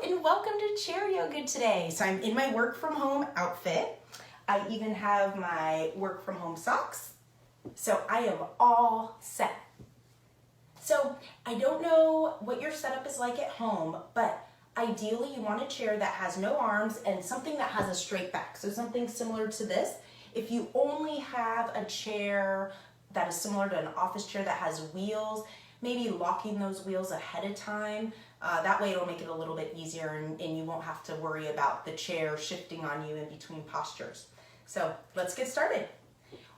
and welcome to Chair Yoga today. So I'm in my work from home outfit. I even have my work from home socks. So I am all set. So I don't know what your setup is like at home, but ideally you want a chair that has no arms and something that has a straight back. So something similar to this. If you only have a chair that is similar to an office chair that has wheels, maybe locking those wheels ahead of time. That way it'll make it a little bit easier and you won't have to worry about the chair shifting on you in between postures. So let's get started.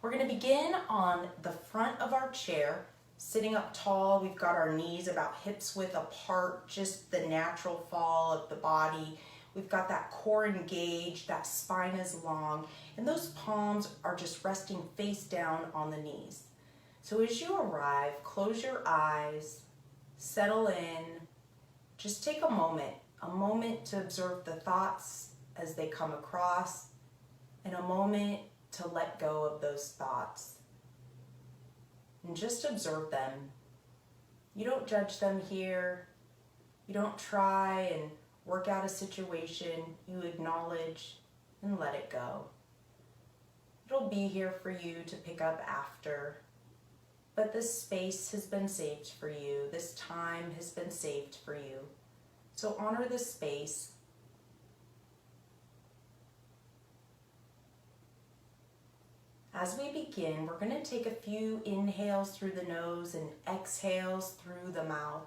We're going to begin on the front of our chair, sitting up tall. We've got our knees about hips width apart, just the natural fall of the body. We've got that core engaged, that spine is long, and those palms are just resting face down on the knees. So as you arrive, close your eyes, settle in, just take a moment to observe the thoughts as they come across, and a moment to let go of those thoughts. And just observe them. You don't judge them here. You don't try and work out a situation. You acknowledge and let it go. It'll be here for you to pick up after. But this space has been saved for you. This time has been saved for you. So honor this space. As we begin, we're going to take a few inhales through the nose and exhales through the mouth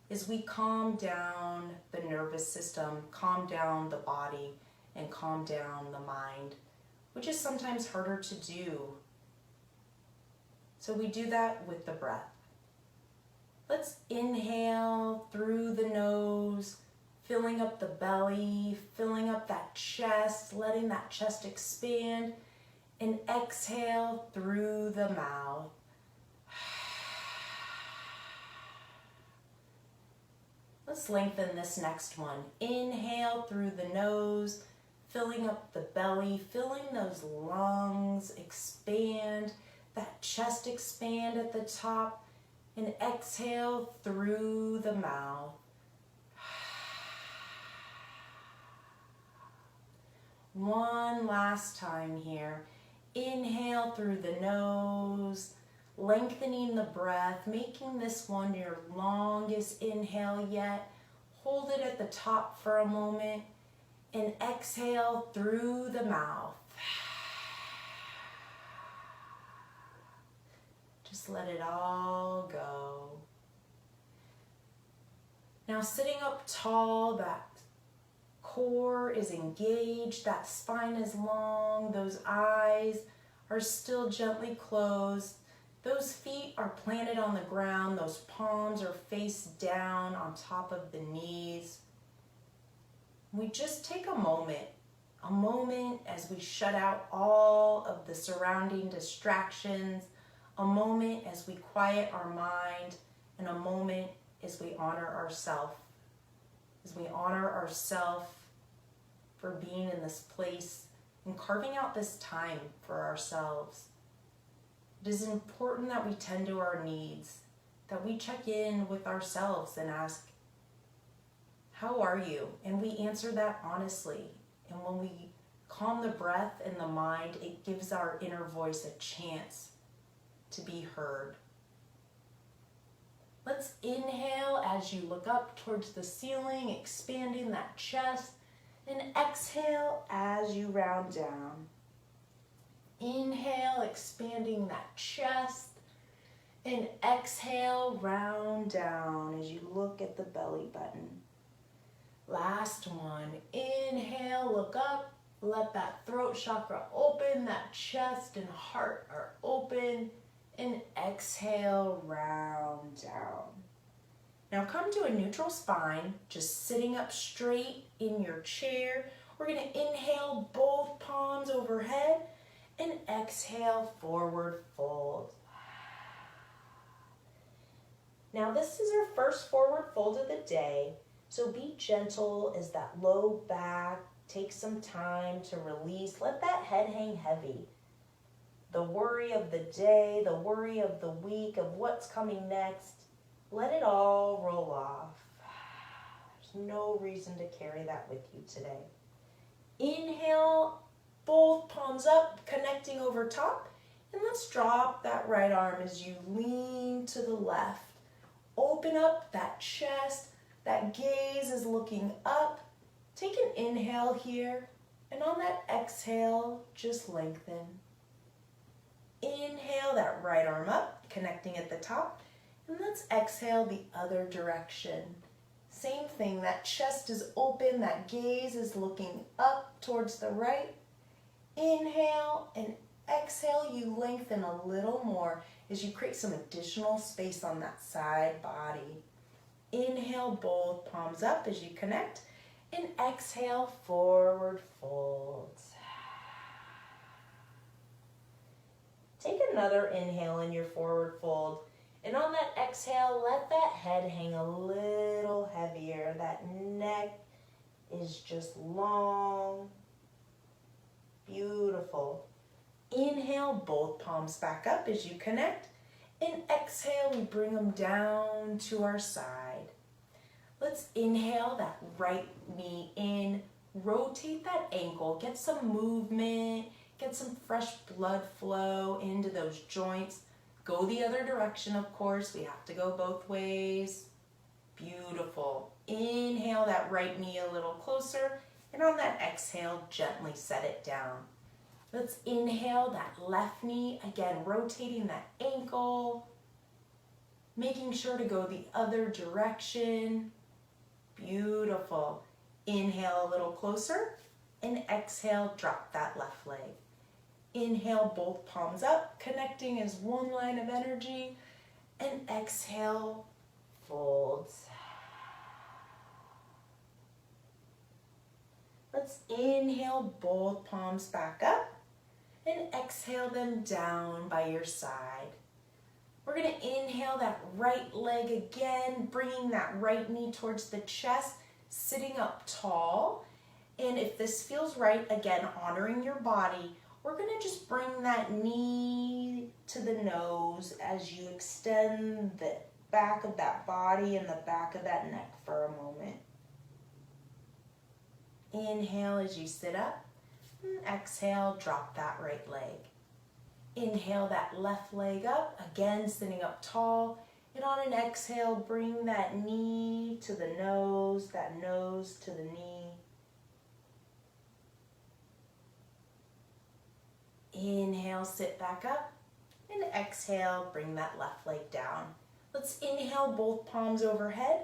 as we calm down the nervous system, calm down the body, and calm down the mind, which is sometimes harder to do. So we do that with the breath. Let's inhale through the nose, filling up the belly, filling up that chest, letting that chest expand, and exhale through the mouth. Let's lengthen this next one. Inhale through the nose, filling up the belly, filling those lungs, expand, that chest expand at the top, and exhale through the mouth. One last time here. Inhale through the nose, lengthening the breath, making this one your longest inhale yet. Hold it at the top for a moment, and exhale through the mouth. Just let it all go. Now sitting up tall, that core is engaged, that spine is long, those eyes are still gently closed. Those feet are planted on the ground, those palms are face down on top of the knees. We just take a moment as we shut out all of the surrounding distractions, a moment as we quiet our mind, and a moment as we honor ourselves. As we honor ourselves for being in this place and carving out this time for ourselves. It is important that we tend to our needs, that we check in with ourselves and ask, how are you? And we answer that honestly. And when we calm the breath and the mind, it gives our inner voice a chance to be heard. Let's inhale as you look up towards the ceiling, expanding that chest, and exhale as you round down. Inhale, expanding that chest, and exhale, round down as you look at the belly button. Last one. Inhale, look up, let that throat chakra open, that chest and heart are open, and exhale, round down. Now come to a neutral spine, just sitting up straight in your chair. We're going to inhale both palms overhead and exhale, forward fold. Now this is our first forward fold of the day, so be gentle as that low back takes some time to release. Let that head hang heavy. The worry of the day, the worry of the week, of what's coming next, let it all roll off. There's no reason to carry that with you today. Inhale, both palms up, connecting over top. And let's drop that right arm as you lean to the left. Open up that chest. That gaze is looking up. Take an inhale here. And on that exhale, just lengthen. Inhale that right arm up, connecting at the top. And let's exhale the other direction. Same thing, that chest is open, that gaze is looking up towards the right. Inhale and exhale, you lengthen a little more as you create some additional space on that side body. Inhale, both palms up as you connect, and exhale, forward folds. Take another inhale in your forward fold, and on that exhale, let that head hang a little heavier. That neck is just long. Beautiful. Inhale, both palms back up as you connect. And exhale, we bring them down to our side. Let's inhale that right knee in. Rotate that ankle. Get some movement. Get some fresh blood flow into those joints. Go the other direction, of course. We have to go both ways. Beautiful. Inhale that right knee a little closer. And on that exhale, gently set it down. Let's inhale that left knee. Again, rotating that ankle. Making sure to go the other direction. Beautiful. Inhale a little closer. And exhale, drop that left leg. Inhale, both palms up, connecting as one line of energy. And exhale, folds. Let's inhale, both palms back up. And exhale them down by your side. We're going to inhale that right leg again, bringing that right knee towards the chest, sitting up tall. And if this feels right, again, honoring your body, we're going to just bring that knee to the nose as you extend the back of that body and the back of that neck for a moment. Inhale as you sit up. And exhale, drop that right leg. Inhale that left leg up, again sitting up tall. And on an exhale, bring that knee to the nose, that nose to the knee. Inhale, sit back up. And exhale, bring that left leg down. Let's inhale, both palms overhead.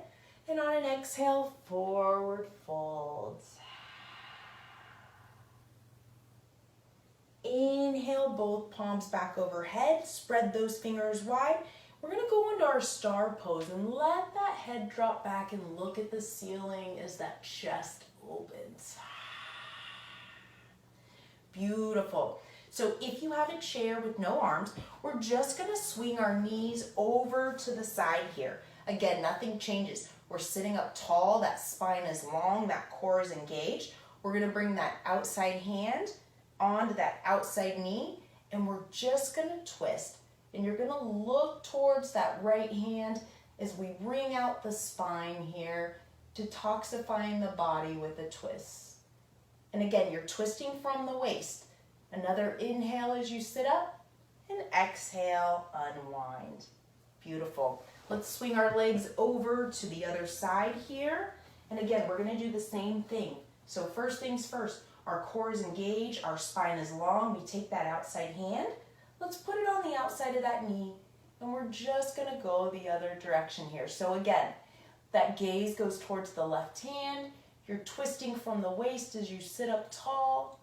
And on an exhale, forward folds. Inhale, both palms back overhead. Spread those fingers wide. We're going to go into our star pose and let that head drop back and look at the ceiling as that chest opens. Beautiful. So if you have a chair with no arms, we're just going to swing our knees over to the side here. Again, nothing changes. We're sitting up tall. That spine is long. That core is engaged. We're going to bring that outside hand onto that outside knee, and we're just going to twist. And you're going to look towards that right hand as we wring out the spine here, detoxifying the body with a twist. And again, you're twisting from the waist. Another inhale as you sit up, and exhale, unwind. Beautiful. Let's swing our legs over to the other side here. And again, we're going to do the same thing. So first things first, our core is engaged, our spine is long. We take that outside hand. Let's put it on the outside of that knee, and we're just going to go the other direction here. So again, that gaze goes towards the left hand. You're twisting from the waist as you sit up tall.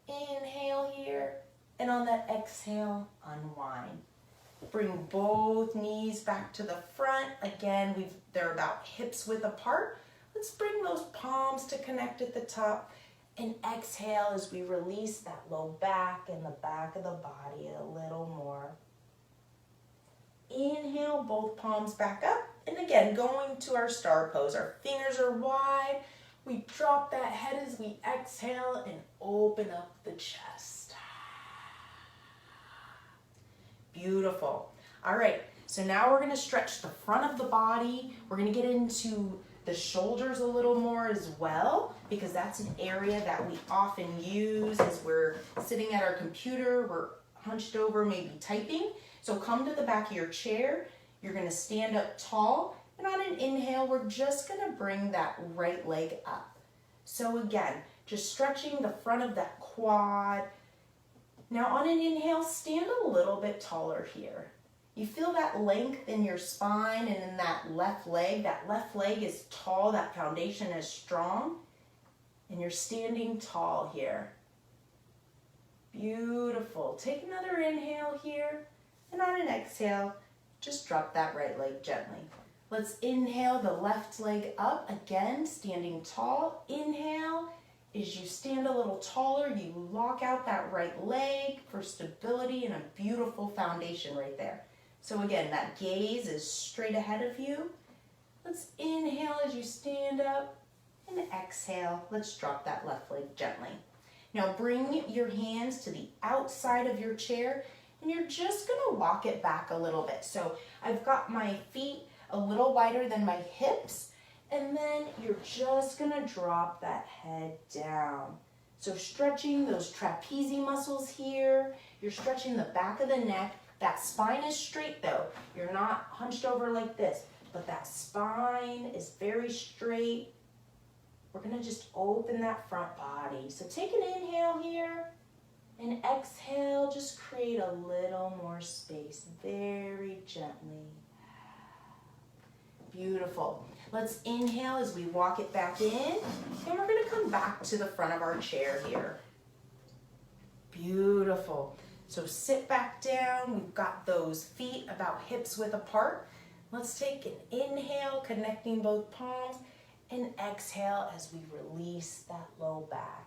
Inhale here, and on that exhale, unwind. Bring both knees back to the front. Again, they're about hips width apart. Let's bring those palms to connect at the top. And exhale as we release that low back and the back of the body a little more. Inhale, both palms back up. And again, going to our star pose. Our fingers are wide. We drop that head as we exhale and open up the chest. Beautiful. All right, so now we're going to stretch the front of the body. We're going to get into the shoulders a little more as well, because that's an area that we often use as we're sitting at our computer, we're hunched over, maybe typing. So come to the back of your chair, you're gonna stand up tall, and on an inhale, we're just gonna bring that right leg up. So again, just stretching the front of that quad. Now on an inhale, stand a little bit taller here. You feel that length in your spine and in that left leg. That left leg is tall, that foundation is strong, and you're standing tall here. Beautiful. Take another inhale here, and on an exhale, just drop that right leg gently. Let's inhale the left leg up, again, standing tall. Inhale. As you stand a little taller, you lock out that right leg for stability and a beautiful foundation right there. So again, that gaze is straight ahead of you. Let's inhale as you stand up, and exhale. Let's drop that left leg gently. Now bring your hands to the outside of your chair, and you're just gonna walk it back a little bit. So I've got my feet a little wider than my hips, and then you're just gonna drop that head down. So stretching those trapezius muscles here, you're stretching the back of the neck. That spine is straight though. You're not hunched over like this, but that spine is very straight. We're gonna just open that front body. So take an inhale here, and exhale, just create a little more space, very gently. Beautiful. Let's inhale as we walk it back in, and we're gonna come back to the front of our chair here. Beautiful. So sit back down. We've got those feet about hips width apart. Let's take an inhale, connecting both palms, and exhale as we release that low back.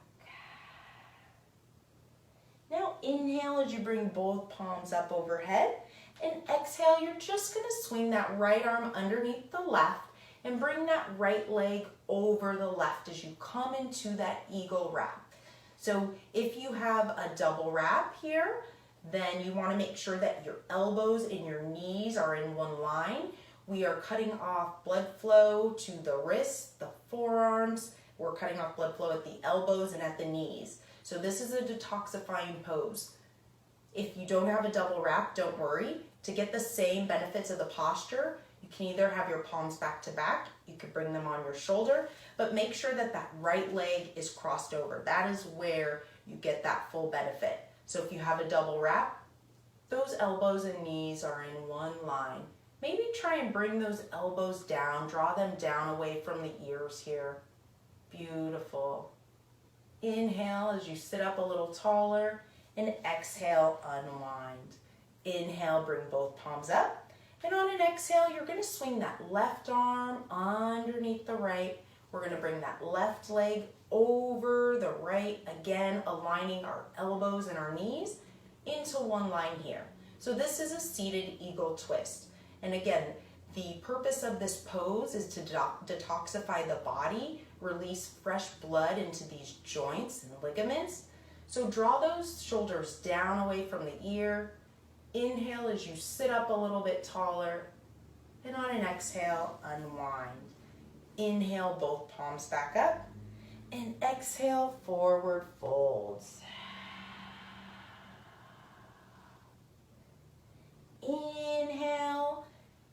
Now inhale as you bring both palms up overhead, and exhale, you're just gonna swing that right arm underneath the left and bring that right leg over the left as you come into that eagle wrap. So if you have a double wrap here, then you want to make sure that your elbows and your knees are in one line. We are cutting off blood flow to the wrists, the forearms. We're cutting off blood flow at the elbows and at the knees. So this is a detoxifying pose. If you don't have a double wrap, don't worry. To get the same benefits of the posture, you can either have your palms back to back, you could bring them on your shoulder, but make sure that that right leg is crossed over. That is where you get that full benefit. So if you have a double wrap, those elbows and knees are in one line. Maybe try and bring those elbows down, draw them down away from the ears here. Beautiful. Inhale as you sit up a little taller, and exhale, unwind. Inhale, bring both palms up, and on an exhale, you're gonna swing that left arm underneath the right. We're gonna bring that left leg over the right, again, aligning our elbows and our knees into one line here. So this is a seated eagle twist. And again, the purpose of this pose is to detoxify the body, release fresh blood into these joints and ligaments. So draw those shoulders down away from the ear. Inhale as you sit up a little bit taller, and on an exhale, unwind. Inhale, both palms back up, and exhale, forward folds. Inhale,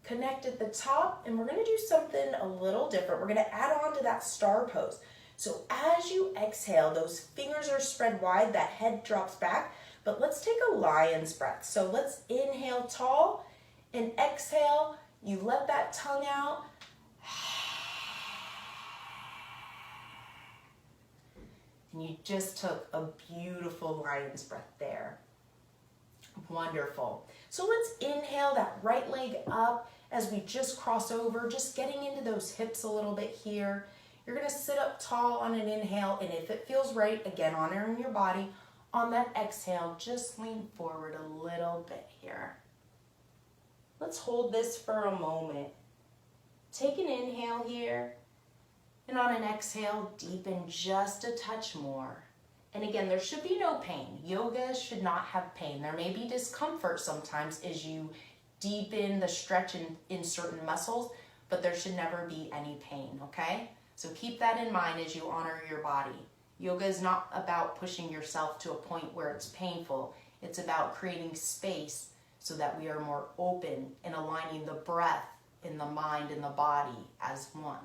connect at the top, and we're gonna do something a little different. We're gonna add on to that star pose. So as you exhale, those fingers are spread wide, that head drops back, but let's take a lion's breath. So let's inhale tall, and exhale, you let that tongue out. And you just took a beautiful lion's breath there. Wonderful. So let's inhale that right leg up as we just cross over, just getting into those hips a little bit here. You're gonna sit up tall on an inhale, and if it feels right, again, honoring your body, on that exhale, just lean forward a little bit here. Let's hold this for a moment. Take an inhale here, and on an exhale, deepen just a touch more. And again, there should be no pain. Yoga should not have pain. There may be discomfort sometimes as you deepen the stretch in certain muscles, but there should never be any pain, okay? So keep that in mind as you honor your body. Yoga is not about pushing yourself to a point where it's painful. It's about creating space so that we are more open and aligning the breath in the mind and the body as one.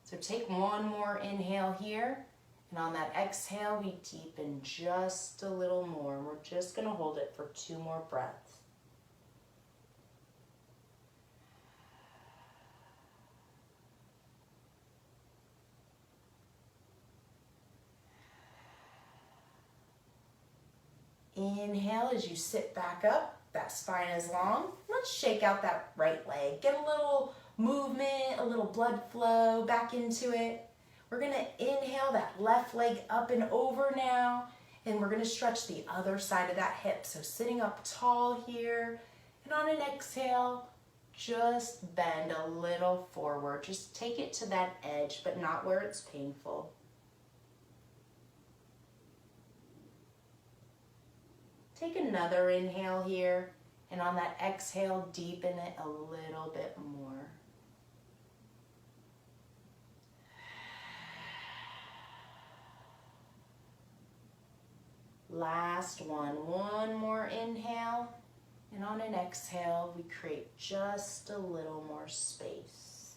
So take one more inhale here, and on that exhale, we deepen just a little more. We're just gonna hold it for 2 more breaths. Inhale as you sit back up, that spine is long. Let's shake out that right leg. Get a little movement, a little blood flow back into it. We're gonna inhale that left leg up and over now, and we're gonna stretch the other side of that hip. So sitting up tall here, and on an exhale, just bend a little forward. Just take it to that edge, but not where it's painful. Take another inhale here, and on that exhale, deepen it a little bit more. Last one more inhale, and on an exhale, we create just a little more space.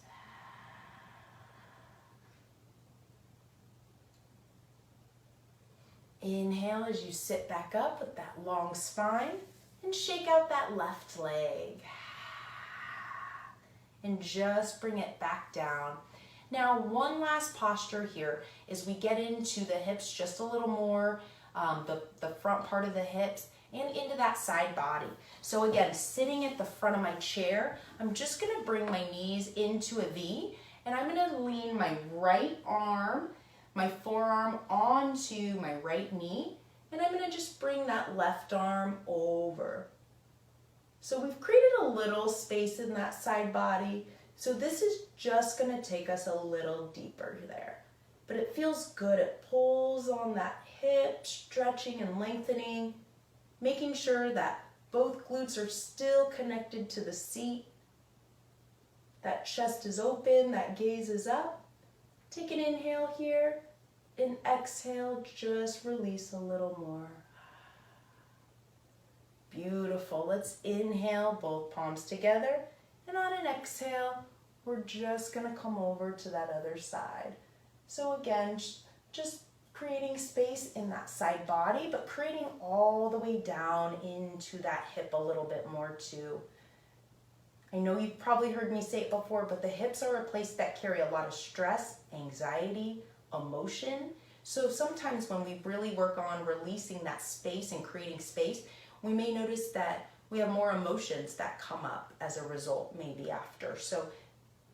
Inhale as you sit back up with that long spine, and shake out that left leg. And just bring it back down. Now, one last posture here is we get into the hips just a little more, the front part of the hips, and into that side body. So again, sitting at the front of my chair, I'm just gonna bring my knees into a V, and I'm gonna lean my right arm, my forearm onto my right knee, and I'm gonna just bring that left arm over. So we've created a little space in that side body, so this is just gonna take us a little deeper there. But it feels good, it pulls on that hip, stretching and lengthening, making sure that both glutes are still connected to the seat. That chest is open, that gaze is up. Take an inhale here, and exhale, just release a little more. Beautiful. Let's inhale, both palms together, and on an exhale, we're just gonna come over to that other side. So again, just creating space in that side body, but creating all the way down into that hip a little bit more too. I know you've probably heard me say it before, but the hips are a place that carry a lot of stress, anxiety, emotion. So sometimes when we really work on releasing that space and creating space, we may notice that we have more emotions that come up as a result maybe after. So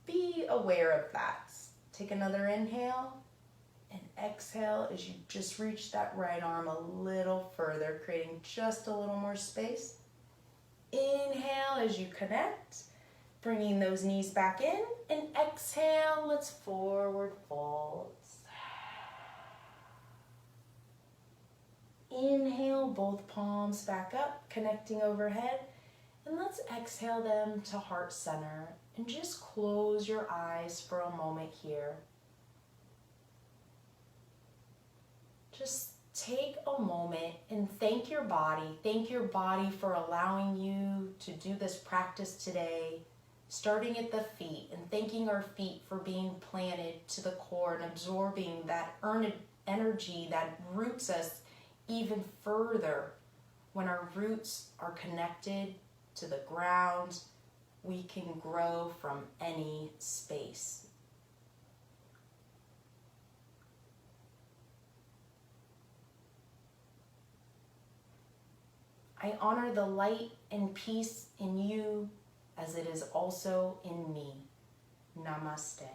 be aware of that. Take another inhale and exhale as you just reach that right arm a little further, creating just a little more space. Inhale as you connect, bringing those knees back in, and exhale, let's forward folds. Inhale, both palms back up, connecting overhead, and let's exhale them to heart center, and just close your eyes for a moment here. Just take a moment and thank your body. Thank your body for allowing you to do this practice today, starting at the feet, and thanking our feet for being planted to the core and absorbing that energy that roots us even further. When our roots are connected to the ground, we can grow from any space. I honor the light and peace in you as it is also in me. Namaste.